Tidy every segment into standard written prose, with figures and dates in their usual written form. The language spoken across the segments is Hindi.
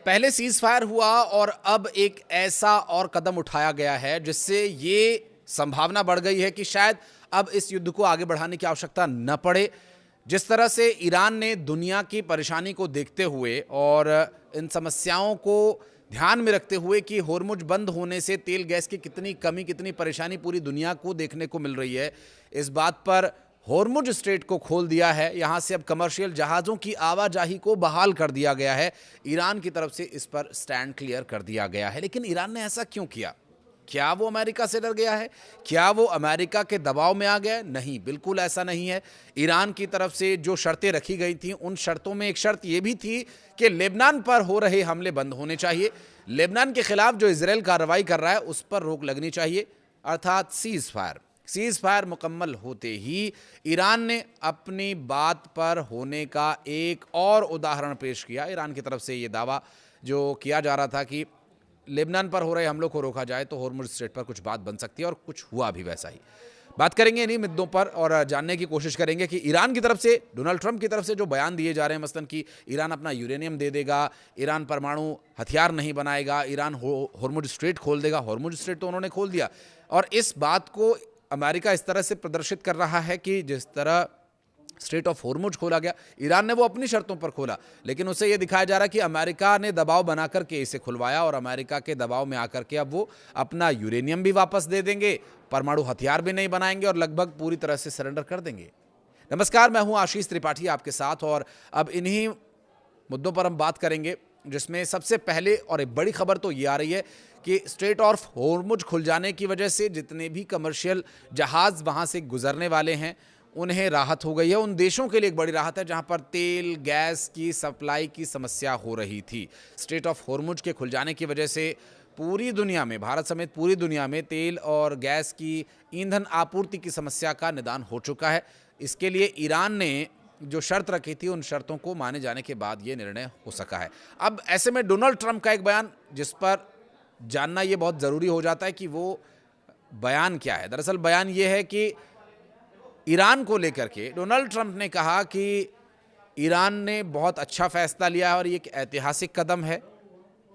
पहले सीज फायर हुआ और अब एक ऐसा और कदम उठाया गया है जिससे ये संभावना बढ़ गई है कि शायद अब इस युद्ध को आगे बढ़ाने की आवश्यकता न पड़े। जिस तरह से ईरान ने दुनिया की परेशानी को देखते हुए और इन समस्याओं को ध्यान में रखते हुए कि होर्मुज बंद होने से तेल गैस की कितनी कमी, कितनी परेशानी पूरी दुनिया को देखने को मिल रही है, इस बात पर होर्मुज स्ट्रेट को खोल दिया है। यहां से अब कमर्शियल जहाज़ों की आवाजाही को बहाल कर दिया गया है। ईरान की तरफ से इस पर स्टैंड क्लियर कर दिया गया है। लेकिन ईरान ने ऐसा क्यों किया? क्या वो अमेरिका से डर गया है? क्या वो अमेरिका के दबाव में आ गया? नहीं, बिल्कुल ऐसा नहीं है। ईरान की तरफ से जो शर्तें रखी गई थीं, उन शर्तों में एक शर्त यह भी थी कि लेबनान पर हो रहे हमले बंद होने चाहिए। लेबनान के खिलाफ जो इजराइल कार्रवाई कर रहा है उस पर रोक लगनी चाहिए, अर्थात सीज फायर मुकम्मल होते ही ईरान ने अपनी बात पर होने का एक और उदाहरण पेश किया। ईरान की तरफ से ये दावा जो किया जा रहा था कि लेबनान पर हो रहे हमलों को रोका जाए तो होर्मुज स्ट्रेट पर कुछ बात बन सकती है, और कुछ हुआ भी वैसा ही। बात करेंगे इन्हीं मुद्दों पर और जानने की कोशिश करेंगे कि ईरान की तरफ से, डोनाल्ड ट्रंप की तरफ से जो बयान दिए जा रहे हैं, मसलन कि ईरान अपना यूरेनियम दे देगा, ईरान परमाणु हथियार नहीं बनाएगा, ईरान होर्मुज स्ट्रेट खोल देगा। होर्मुज स्ट्रेट तो उन्होंने खोल दिया, और इस बात को अमेरिका इस तरह से प्रदर्शित कर रहा है कि जिस तरह स्ट्रेट ऑफ होर्मुज खोला गया, ईरान ने वो अपनी शर्तों पर खोला, लेकिन उसे ये दिखाया जा रहा है कि अमेरिका ने दबाव बना करके इसे खुलवाया, और अमेरिका के दबाव में आकर के अब वो अपना यूरेनियम भी वापस दे देंगे, परमाणु हथियार भी नहीं बनाएंगे और लगभग पूरी तरह से सरेंडर कर देंगे। नमस्कार, मैं हूं आशीष त्रिपाठी आपके साथ, और अब इन्हीं मुद्दों पर हम बात करेंगे, जिसमें सबसे पहले और एक बड़ी खबर तो ये आ रही है कि स्ट्रेट ऑफ होर्मुज खुल जाने की वजह से जितने भी कमर्शियल जहाज़ वहाँ से गुजरने वाले हैं उन्हें राहत हो गई है। उन देशों के लिए एक बड़ी राहत है जहाँ पर तेल गैस की सप्लाई की समस्या हो रही थी। स्ट्रेट ऑफ होर्मुज के खुल जाने की वजह से पूरी दुनिया में, भारत समेत पूरी दुनिया में तेल और गैस की ईंधन आपूर्ति की समस्या का निदान हो चुका है। इसके लिए ईरान ने जो शर्त रखी थी, उन शर्तों को माने जाने के बाद ये निर्णय हो सका है। अब ऐसे में डोनाल्ड ट्रंप का एक बयान, जिस पर जानना ये बहुत ज़रूरी हो जाता है कि वो बयान क्या है। दरअसल बयान ये है कि ईरान को लेकर के डोनाल्ड ट्रंप ने कहा कि ईरान ने बहुत अच्छा फैसला लिया है और ये एक ऐतिहासिक कदम है।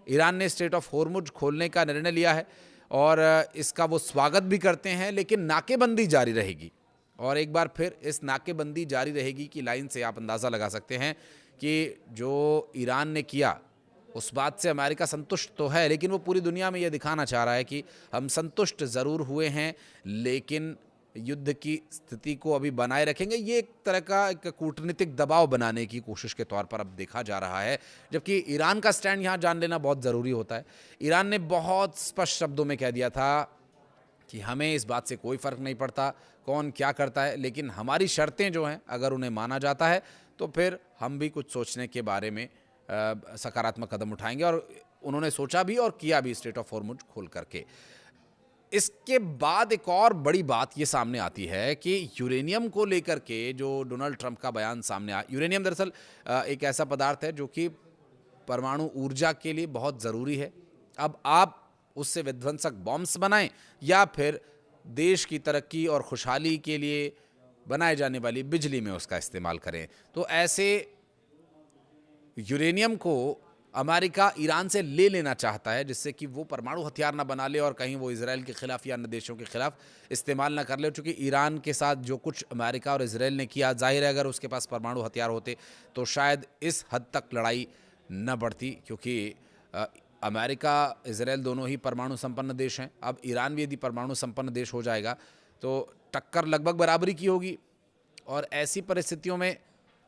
ईरान ने स्ट्रेट ऑफ होर्मुज खोलने का निर्णय लिया है और इसका वो स्वागत भी करते हैं, लेकिन नाकेबंदी जारी रहेगी। और एक बार फिर इस नाकेबंदी जारी रहेगी की लाइन से आप अंदाज़ा लगा सकते हैं कि जो ईरान ने किया उस बात से अमेरिका संतुष्ट तो है, लेकिन वो पूरी दुनिया में ये दिखाना चाह रहा है कि हम संतुष्ट ज़रूर हुए हैं, लेकिन युद्ध की स्थिति को अभी बनाए रखेंगे। ये एक तरह का एक कूटनीतिक दबाव बनाने की कोशिश के तौर पर अब देखा जा रहा है, जबकि ईरान का स्टैंड यहाँ जान लेना बहुत ज़रूरी होता है। ईरान ने बहुत स्पष्ट शब्दों में कह दिया था कि हमें इस बात से कोई फ़र्क नहीं पड़ता कौन क्या करता है, लेकिन हमारी शर्तें जो हैं अगर उन्हें माना जाता है तो फिर हम भी कुछ सोचने के बारे में सकारात्मक कदम उठाएंगे। और उन्होंने सोचा भी और किया भी स्ट्रेट ऑफ होर्मुज खोल करके। इसके बाद एक और बड़ी बात ये सामने आती है कि यूरेनियम को लेकर के जो डोनाल्ड ट्रंप का बयान सामने आया। यूरेनियम दरअसल एक ऐसा पदार्थ है जो कि परमाणु ऊर्जा के लिए बहुत ज़रूरी है। अब आप उससे विध्वंसक बॉम्ब्स बनाएं या फिर देश की तरक्की और खुशहाली के लिए बनाए जाने वाली बिजली में उसका इस्तेमाल करें, तो ऐसे यूरेनियम को अमेरिका ईरान से ले लेना चाहता है, जिससे कि वो परमाणु हथियार ना बना ले और कहीं वो इजराइल के खिलाफ या अन्य देशों के खिलाफ इस्तेमाल ना कर ले। क्योंकि ईरान के साथ जो कुछ अमेरिका और इजराइल ने किया, जाहिर है अगर उसके पास परमाणु हथियार होते तो शायद इस हद तक लड़ाई न बढ़ती, क्योंकि अमेरिका इजराइल दोनों ही परमाणु संपन्न देश हैं। अब ईरान भी यदि परमाणु संपन्न देश हो जाएगा तो टक्कर लगभग बराबरी की होगी, और ऐसी परिस्थितियों में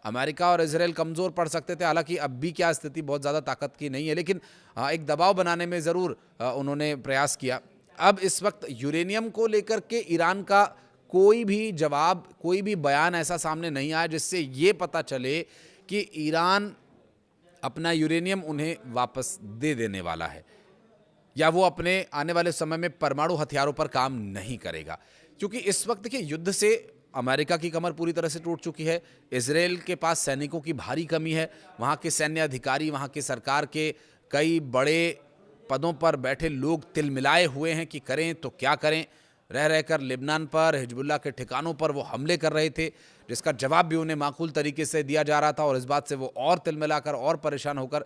अमेरिका और इजराइल कमज़ोर पड़ सकते थे। हालांकि अब भी क्या स्थिति बहुत ज़्यादा ताकत की नहीं है, लेकिन एक दबाव बनाने में ज़रूर उन्होंने प्रयास किया। अब इस वक्त यूरेनियम को लेकर के ईरान का कोई भी जवाब, कोई भी बयान ऐसा सामने नहीं आया जिससे ये पता चले कि ईरान अपना यूरेनियम उन्हें वापस दे देने वाला है या वो अपने आने वाले समय में परमाणु हथियारों पर काम नहीं करेगा। क्योंकि इस वक्त के युद्ध से अमेरिका की कमर पूरी तरह से टूट चुकी है। इजराइल के पास सैनिकों की भारी कमी है। वहाँ के सैन्य अधिकारी, वहाँ के सरकार के कई बड़े पदों पर बैठे लोग तिलमिलाए हुए हैं कि करें तो क्या करें। रह रहकर लेबनान पर, हिजबुल्लाह के ठिकानों पर वो हमले कर रहे थे, जिसका जवाब भी उन्हें माकूल तरीके से दिया जा रहा था, और इस बात से वो और तिलमिलाकर और परेशान होकर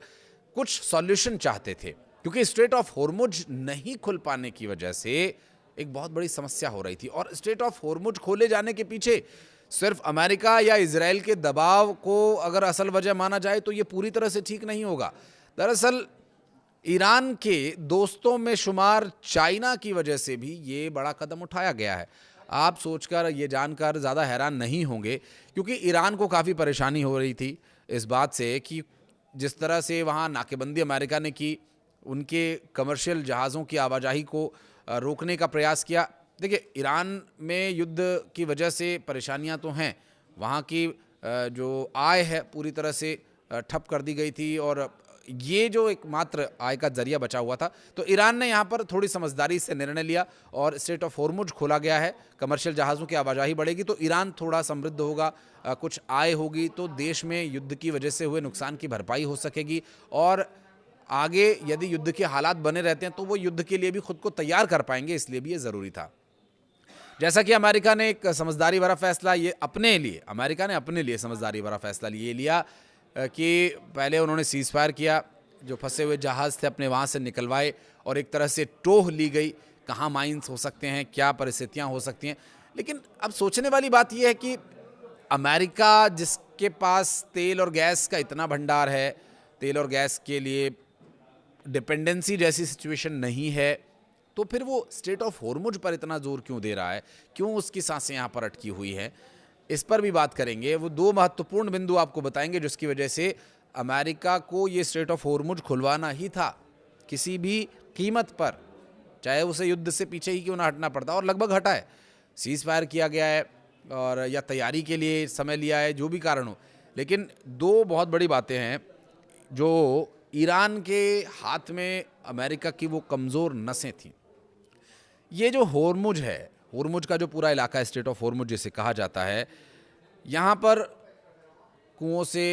कुछ सॉल्यूशन चाहते थे, क्योंकि स्ट्रेट ऑफ होर्मुज नहीं खुल पाने की वजह से एक बहुत बड़ी समस्या हो रही थी। और स्ट्रेट ऑफ होर्मुज खोले जाने के पीछे सिर्फ अमेरिका या इजराइल के दबाव को अगर असल वजह माना जाए तो ये पूरी तरह से ठीक नहीं होगा। दरअसल ईरान के दोस्तों में शुमार चाइना की वजह से भी ये बड़ा कदम उठाया गया है। आप सोचकर ये जानकर ज़्यादा हैरान नहीं होंगे, क्योंकि ईरान को काफ़ी परेशानी हो रही थी इस बात से कि जिस तरह से वहाँ नाकेबंदी अमेरिका ने की, उनके कमर्शियल जहाज़ों की आवाजाही को रोकने का प्रयास किया। देखिए, ईरान में युद्ध की वजह से परेशानियां तो हैं, वहाँ की जो आय है पूरी तरह से ठप कर दी गई थी, और ये जो एकमात्र आय का जरिया बचा हुआ था। तो ईरान ने यहाँ पर थोड़ी समझदारी से निर्णय लिया और स्ट्रेट ऑफ होर्मुज खोला गया है। कमर्शियल जहाज़ों की आवाजाही बढ़ेगी तो ईरान थोड़ा समृद्ध होगा, कुछ आय होगी, तो देश में युद्ध की वजह से हुए नुकसान की भरपाई हो सकेगी। और आगे यदि युद्ध के हालात बने रहते हैं तो वो युद्ध के लिए भी खुद को तैयार कर पाएंगे, इसलिए भी ये ज़रूरी था। जैसा कि अमेरिका ने एक समझदारी भरा फैसला ये अपने लिए, अमेरिका ने अपने लिए समझदारी भरा फैसला ये लिया कि पहले उन्होंने सीज़ फायर किया, जो फंसे हुए जहाज़ थे अपने वहाँ से निकलवाए और एक तरह से टोह ली गई, कहाँ माइंस हो सकते हैं, क्या परिस्थितियाँ हो सकती हैं। लेकिन अब सोचने वाली बात यह है कि अमेरिका जिसके पास तेल और गैस का इतना भंडार है, तेल और गैस के लिए डिपेंडेंसी जैसी सिचुएशन नहीं है, तो फिर वो स्ट्रेट ऑफ होर्मुज पर इतना जोर क्यों दे रहा है, क्यों उसकी सांसें यहाँ पर अटकी हुई हैं, इस पर भी बात करेंगे। वो दो महत्वपूर्ण बिंदु आपको बताएंगे जिसकी वजह से अमेरिका को ये स्ट्रेट ऑफ होर्मुज खुलवाना ही था किसी भी कीमत पर, चाहे उसे युद्ध से पीछे ही क्यों ना हटना पड़ता, और लगभग हटा है। सीज़ फायर किया गया है और या तैयारी के लिए समय लिया है, जो भी कारण हो। लेकिन दो बहुत बड़ी बातें हैं जो ईरान के हाथ में अमेरिका की वो कमज़ोर नसें थीं। ये जो होर्मुज है, होर्मुज का जो पूरा इलाका है, स्ट्रेट ऑफ होर्मुज जिसे कहा जाता है, यहाँ पर कुओं से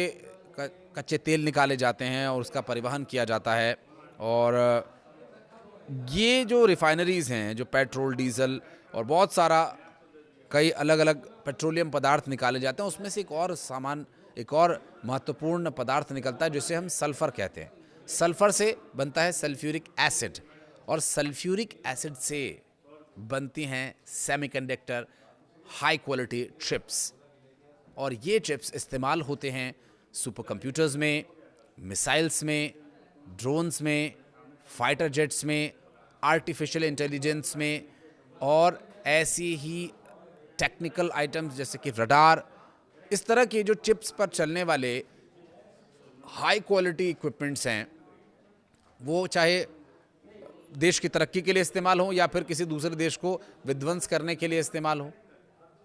कच्चे तेल निकाले जाते हैं और उसका परिवहन किया जाता है। और ये जो रिफाइनरीज़ हैं, जो पेट्रोल, डीजल और बहुत सारा कई अलग अलग पेट्रोलियम पदार्थ निकाले जाते हैं, उसमें से एक और महत्वपूर्ण पदार्थ निकलता है जिसे हम सल्फ़र कहते हैं। सल्फ़र से बनता है सल्फ्यूरिक एसिड, और सल्फ्यूरिक एसिड से बनती हैं सेमीकंडक्टर हाई क्वालिटी चिप्स, और ये चिप्स इस्तेमाल होते हैं सुपर कंप्यूटर्स में, मिसाइल्स में, ड्रोन्स में, फाइटर जेट्स में, आर्टिफिशियल इंटेलिजेंस में, और ऐसी ही टेक्निकल आइटम्स जैसे कि रडार। इस तरह के जो चिप्स पर चलने वाले हाई क्वालिटी इक्विपमेंट्स हैं, वो चाहे देश की तरक्की के लिए इस्तेमाल हो या फिर किसी दूसरे देश को विध्वंस करने के लिए इस्तेमाल हो,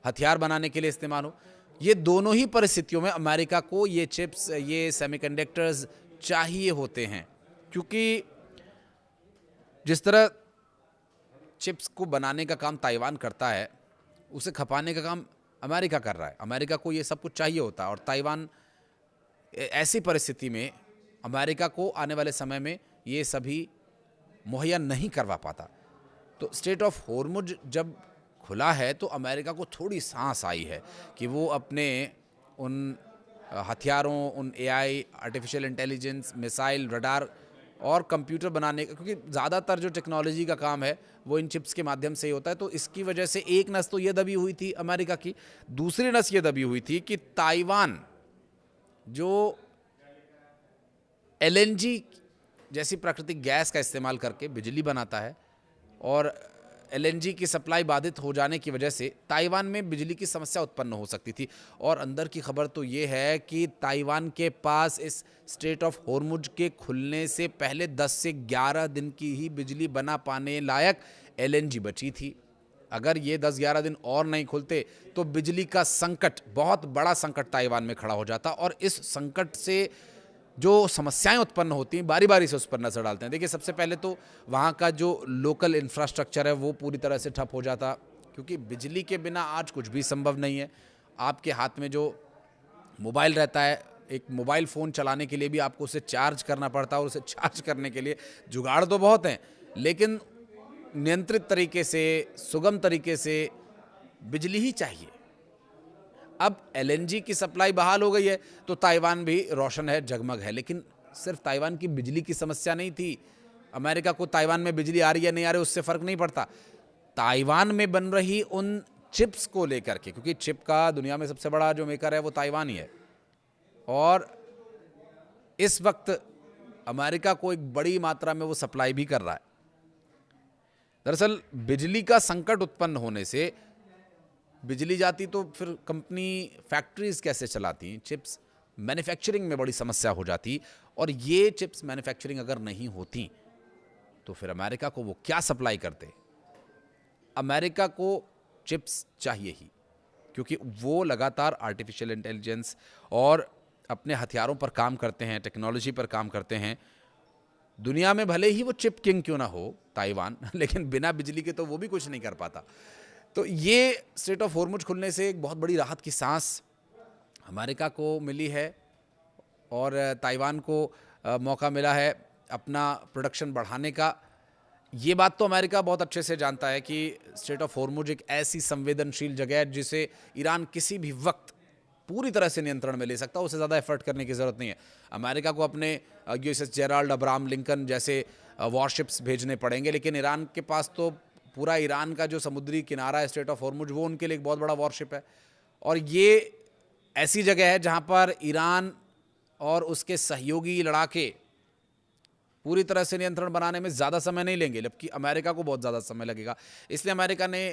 हथियार बनाने के लिए इस्तेमाल हो, ये दोनों ही परिस्थितियों में अमेरिका को ये चिप्स, ये सेमीकंडक्टर्स चाहिए होते हैं। क्योंकि जिस तरह चिप्स को बनाने का काम ताइवान करता है, उसे खपाने का काम अमेरिका कर रहा है। अमेरिका को ये सब कुछ चाहिए होता है, और ताइवान ऐसी परिस्थिति में अमेरिका को आने वाले समय में ये सभी मुहैया नहीं करवा पाता। तो स्ट्रेट ऑफ होर्मुज जब खुला है तो अमेरिका को थोड़ी सांस आई है कि वो अपने उन हथियारों, उन AI, artificial intelligence, missile, radar और कंप्यूटर बनाने का, क्योंकि ज़्यादातर जो टेक्नोलॉजी का काम है वो इन चिप्स के माध्यम से ही होता है। तो इसकी वजह से एक नस तो ये दबी हुई थी अमेरिका की, दूसरी नस ये दबी हुई थी कि ताइवान जो एलएनजी जैसी प्राकृतिक गैस का इस्तेमाल करके बिजली बनाता है, और एलएनजी की सप्लाई बाधित हो जाने की वजह से ताइवान में बिजली की समस्या उत्पन्न हो सकती थी। और अंदर की खबर तो ये है कि ताइवान के पास इस स्ट्रेट ऑफ होर्मुज के खुलने से पहले 10 से 11 दिन की ही बिजली बना पाने लायक एलएनजी बची थी। अगर ये 10-11 दिन और नहीं खुलते तो बिजली का संकट, बहुत बड़ा संकट ताइवान में खड़ा हो जाता, और इस संकट से जो समस्याएं उत्पन्न होती हैं बारी बारी से उस पर नजर डालते हैं। देखिए, सबसे पहले तो वहाँ का जो लोकल इंफ्रास्ट्रक्चर है वो पूरी तरह से ठप हो जाता, क्योंकि बिजली के बिना आज कुछ भी संभव नहीं है। आपके हाथ में जो मोबाइल रहता है, एक मोबाइल फ़ोन चलाने के लिए भी आपको उसे चार्ज करना पड़ता है, और उसे चार्ज करने के लिए जुगाड़ तो बहुत हैं, लेकिन नियंत्रित तरीके से, सुगम तरीके से बिजली ही चाहिए। अब एलएनजी की सप्लाई बहाल हो गई है तो ताइवान भी रोशन है, जगमग है, लेकिन सिर्फ ताइवान की बिजली की समस्या नहीं थी। अमेरिका को ताइवान में बिजली आ रही है नहीं आ रही उससे फ़र्क नहीं पड़ता। ताइवान में बन रही उन चिप्स को लेकर के, क्योंकि चिप का दुनिया में सबसे बड़ा जो मेकर है वो ताइवान ही है, और इस वक्त अमेरिका को एक बड़ी मात्रा में वो सप्लाई भी कर रहा है। दरअसल बिजली का संकट उत्पन्न होने से बिजली जाती तो फिर कंपनी फैक्ट्रीज कैसे चलाती, चिप्स मैन्युफैक्चरिंग में बड़ी समस्या हो जाती, और ये चिप्स मैन्युफैक्चरिंग अगर नहीं होती तो फिर अमेरिका को वो क्या सप्लाई करते। अमेरिका को चिप्स चाहिए ही, क्योंकि वो लगातार आर्टिफिशियल इंटेलिजेंस और अपने हथियारों पर काम करते हैं, टेक्नोलॉजी पर काम करते हैं। दुनिया में भले ही वो चिप किंग क्यों ना हो ताइवान, लेकिन बिना बिजली के तो वो भी कुछ नहीं कर पाता। तो ये स्ट्रेट ऑफ हॉर्मुज खुलने से एक बहुत बड़ी राहत की सांस अमेरिका को मिली है, और ताइवान को मौका मिला है अपना प्रोडक्शन बढ़ाने का। ये बात तो अमेरिका बहुत अच्छे से जानता है कि स्ट्रेट ऑफ हॉर्मुज एक ऐसी संवेदनशील जगह है जिसे ईरान किसी भी वक्त पूरी तरह से नियंत्रण में ले सकता है, उसे ज़्यादा एफर्ट करने की ज़रूरत नहीं है। अमेरिका को अपने यूएसएस जेराल्ड अब्राहम लिंकन जैसे वॉरशिप्स भेजने पड़ेंगे, लेकिन ईरान के पास तो पूरा ईरान का जो समुद्री किनारा है स्ट्रेट ऑफ हॉर्मुज, वो उनके लिए एक बहुत बड़ा वॉरशिप है। और ये ऐसी जगह है जहाँ पर ईरान और उसके सहयोगी लड़ाके पूरी तरह से नियंत्रण बनाने में ज़्यादा समय नहीं लेंगे, जबकि अमेरिका को बहुत ज़्यादा समय लगेगा। इसलिए अमेरिका ने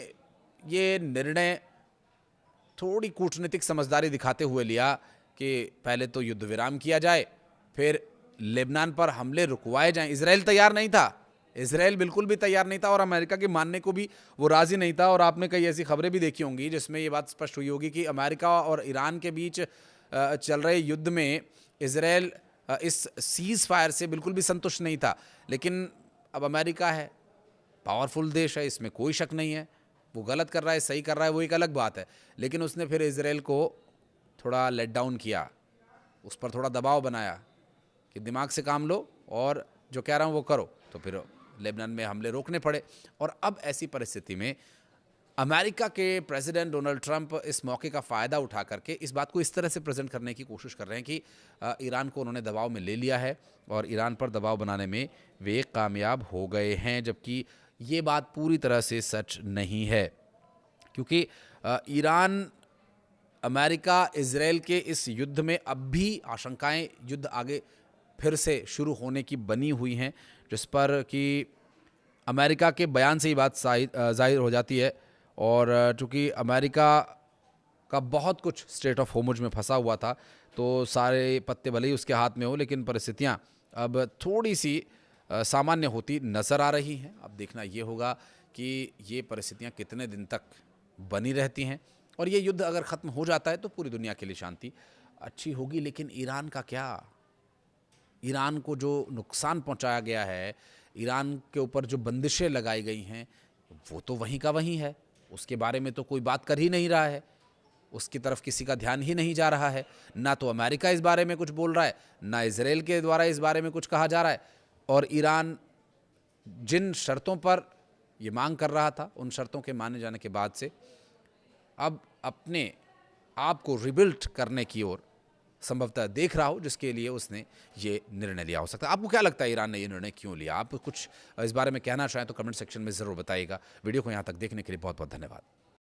ये निर्णय थोड़ी कूटनीतिक समझदारी दिखाते हुए लिया कि पहले तो युद्ध विराम किया जाए, फिर लेबनान पर हमले रुकवाए जाएं। इजराइल तैयार नहीं था, इजराइल बिल्कुल भी तैयार नहीं था, और अमेरिका के मानने को भी वो राज़ी नहीं था। और आपने कई ऐसी खबरें भी देखी होंगी जिसमें ये बात स्पष्ट हुई होगी कि अमेरिका और ईरान के बीच चल रहे युद्ध में इजराइल इस सीज़ फायर से बिल्कुल भी संतुष्ट नहीं था। लेकिन अब अमेरिका है, पावरफुल देश है, इसमें कोई शक नहीं है। वो गलत कर रहा है, सही कर रहा है, वो एक अलग बात है। लेकिन उसने फिर इजराइल को थोड़ा लेट डाउन किया, उस पर थोड़ा दबाव बनाया कि दिमाग से काम लो और जो कह रहा हूँ वो करो। तो फिर लेबनान में हमले रोकने पड़े। और अब ऐसी परिस्थिति में अमेरिका के प्रेसिडेंट डोनाल्ड ट्रंप इस मौके का फ़ायदा उठा करके इस बात को इस तरह से प्रेजेंट करने की कोशिश कर रहे हैं कि ईरान को उन्होंने दबाव में ले लिया है और ईरान पर दबाव बनाने में वे कामयाब हो गए हैं, जबकि ये बात पूरी तरह से सच नहीं है। क्योंकि ईरान, अमेरिका, इजराइल के इस युद्ध में अब भी आशंकाएं युद्ध आगे फिर से शुरू होने की बनी हुई हैं, जिस पर कि अमेरिका के बयान से ही बात जाहिर हो जाती है। और चूँकि अमेरिका का बहुत कुछ स्ट्रेट ऑफ हॉर्मुज में फंसा हुआ था, तो सारे पत्ते भले ही उसके हाथ में हो, लेकिन परिस्थितियाँ अब थोड़ी सी सामान्य होती नज़र आ रही हैं। अब देखना ये होगा कि ये परिस्थितियाँ कितने दिन तक बनी रहती हैं, और ये युद्ध अगर ख़त्म हो जाता है तो पूरी दुनिया के लिए शांति अच्छी होगी। लेकिन ईरान का क्या? ईरान को जो नुकसान पहुंचाया गया है, ईरान के ऊपर जो बंदिशें लगाई गई हैं, वो तो वहीं का वहीं है। उसके बारे में तो कोई बात कर ही नहीं रहा है, उसकी तरफ किसी का ध्यान ही नहीं जा रहा है। ना तो अमेरिका इस बारे में कुछ बोल रहा है, ना इजराइल के द्वारा इस बारे में कुछ कहा जा रहा है। और ईरान जिन शर्तों पर ये मांग कर रहा था, उन शर्तों के माने जाने के बाद से अब अपने आप को रिबिल्ट करने की ओर संभवतः देख रहा हो, जिसके लिए उसने ये निर्णय लिया हो सकता है। आपको क्या लगता है ईरान ने ये निर्णय क्यों लिया? आप कुछ इस बारे में कहना चाहें तो कमेंट सेक्शन में ज़रूर बताइएगा। वीडियो को यहाँ तक देखने के लिए बहुत बहुत धन्यवाद।